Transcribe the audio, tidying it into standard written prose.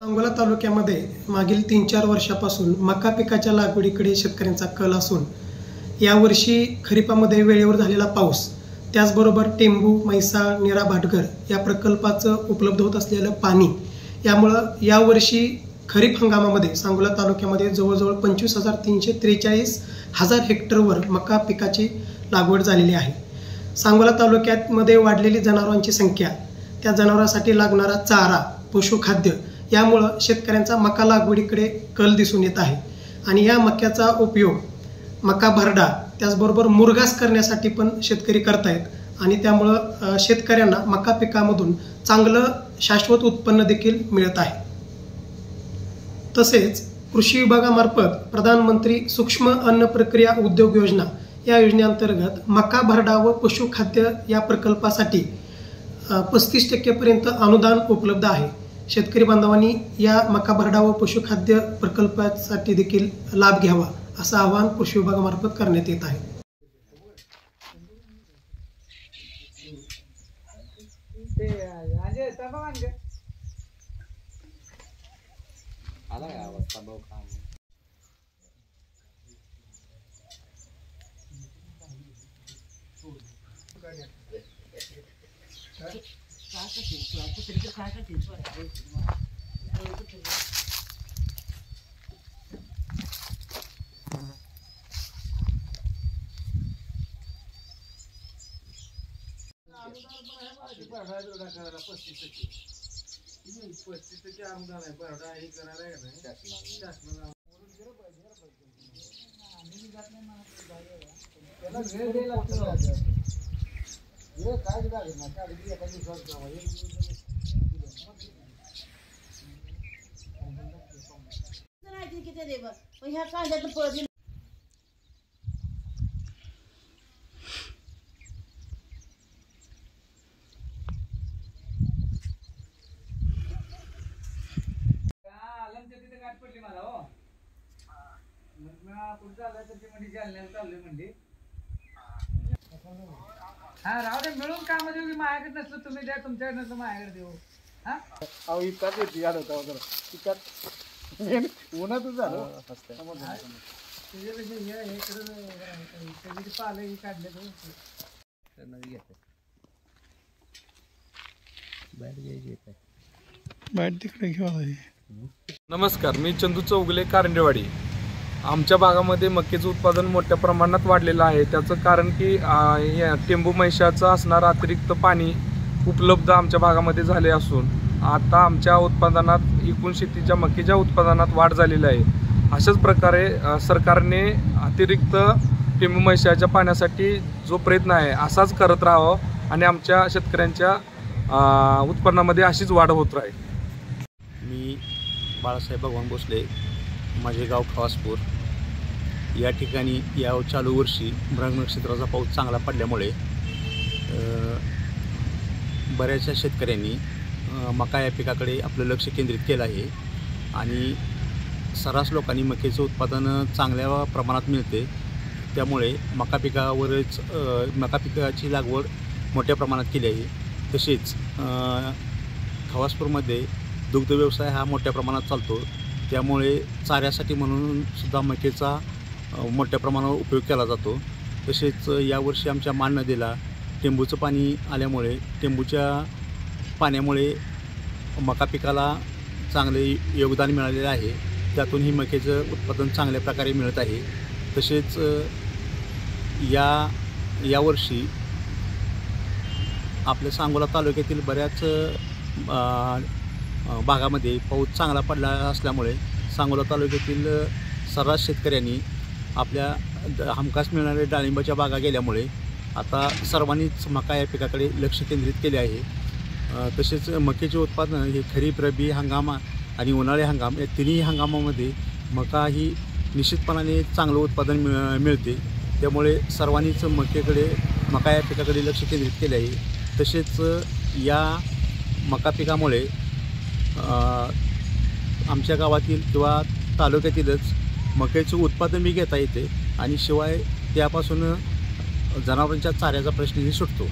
सांगोला तालुक्यामध्ये मागील 3-4 वर्षापासून मका पिकाच्या लागवडीकडे शेतकऱ्यांचा कल असून यावर्षी खरीपामध्ये वेळेवर झालेला पाऊस, त्याचबरोबर टेंबू, मैसाळ, नीरा, भाटघर या प्रकल्पाचं उपलब्ध होत असलेलं पाणी यामुळं यावर्षी खरीप हंगामामध्ये सांगोला तालुक्यामध्ये जवळजवळ 25,343 हेक्टरवर मका पिकाची लागवड झालेली आहे। सांगोला तालुक्यामध्ये वाढलेली जनावरांची संख्या, त्या जनावरांसाठी लागणारा चारा, पशुखाद्य यामुळे शेतकऱ्यांचा मका लागवडीकडे कल दिसून येत आहे आणि या मक्याचा उपयोग मका भरडा त्याचबरोबर मुरघास करण्यासाठी पण शेतकरी करतायत आणि त्यामुळे शेतकऱ्यांना मका पिकामधून चांगलं शाश्वत उत्पन्न देखील मिळत आहे। तसेच कृषी विभागामार्फत प्रधानमंत्री सूक्ष्म अन्न प्रक्रिया उद्योग योजना या योजनेअंतर्गत मका भरडा व पशुखाद्य या प्रकल्पासाठी 35% पर्यंत अनुदान उपलब्ध आहे। शेतकरी बांधवांनी या मका भरडा व पशुखाद्य प्रकल्पासाठी देखील लाभ घ्यावा असं आवाहन कृषी विभागामार्फत करण्यात येत आहे। राहू दे, मिळून कामध्ये माझ्याकडे नसलं तुम्ही द्या, तुमच्याकडे नसलं माझ्याकडे देऊ। अहो इतकाच येते यार होता वगैरे इतकाच उन्हातच झालं पालं काढले तिकडे घेऊन। नमस्कार, मी चंदू चौगले, कारंडेवाडी। आमच्या भागामध्ये मक्याचं उत्पादन मोठ्या प्रमाणात वाढलेलं आहे। त्याचं कारण की टेंबू मैशाचं असणारं अतिरिक्त पाणी उपलब्ध आमच्या भागामध्ये झाले असून आता आमच्या उत्पादनात एकूण शेतीच्या मक्याच्या उत्पादनात वाढ झालेली आहे। अशाच प्रकारे सरकारने अतिरिक्त टेंबू मैशाच्या पाण्यासाठी जो प्रयत्न आहे असाच करत राहावं आणि आमच्या शेतकऱ्यांच्या उत्पन्नामध्ये अशीच वाढ होत राहील। मी बाळासाहेब भगवान भोसले, माझे गाव खवासपूर। या ठिकाणी या चालू वर्षी मृग नक्षत्राचा पाऊस चांगला पडल्यामुळे बऱ्याचशा शेतकऱ्यांनी मका या पिकाकडे आपलं लक्ष केंद्रित केलं आहे आणि सर्रास लोकांनी मक्याचं उत्पादन चांगल्या प्रमाणात मिळते। त्यामुळे मका पिकाची लागवड मोठ्या प्रमाणात केली आहे। तसेच खवासपूरमध्ये दुग्ध व्यवसाय हा मोठ्या प्रमाणात चालतो, त्यामुळे चाऱ्यासाठी म्हणून सुद्धा मक्याचा मोठ्या प्रमाणावर उपयोग केला जातो। तसेच यावर्षी आमच्या मान नदीला टेंबूचं पाणी आल्यामुळे टेंबूच्या पाण्यामुळे मका पिकाला चांगले योगदान मिळालेलं आहे। त्यातूनही मक्याचं उत्पादन चांगल्या प्रकारे मिळत आहे। तसेच यावर्षी आपल्या सांगोला तालुक्यातील बऱ्याच भागामध्ये पाऊस चांगला पडला असल्यामुळे सांगोला तालुक्यातील सर्रास शेतकऱ्यांनी आपल्या हमखास मिळणाऱ्या डाळिंबाच्या बागा गेल्यामुळे आता सर्वांनीच मका या पिकाकडे लक्ष केंद्रित केले आहे। तसेच मक्याचे उत्पादन हे खरीप, रब्बी हंगाम आणि उन्हाळी हंगाम या तिन्ही हंगामामध्ये मका ही निश्चितपणाने चांगलं उत्पादन मिळते। त्यामुळे सर्वांनीच मका या पिकाकडे लक्ष केंद्रित केले आहे। तसेच या मका पिकामुळे आमच्या गावातील किंवा तालुक्यातीलच मक्याचं उत्पादन बी घेता येते आणि शिवाय त्यापासून जनावरांच्या चाऱ्याचा प्रश्नही सुटतो।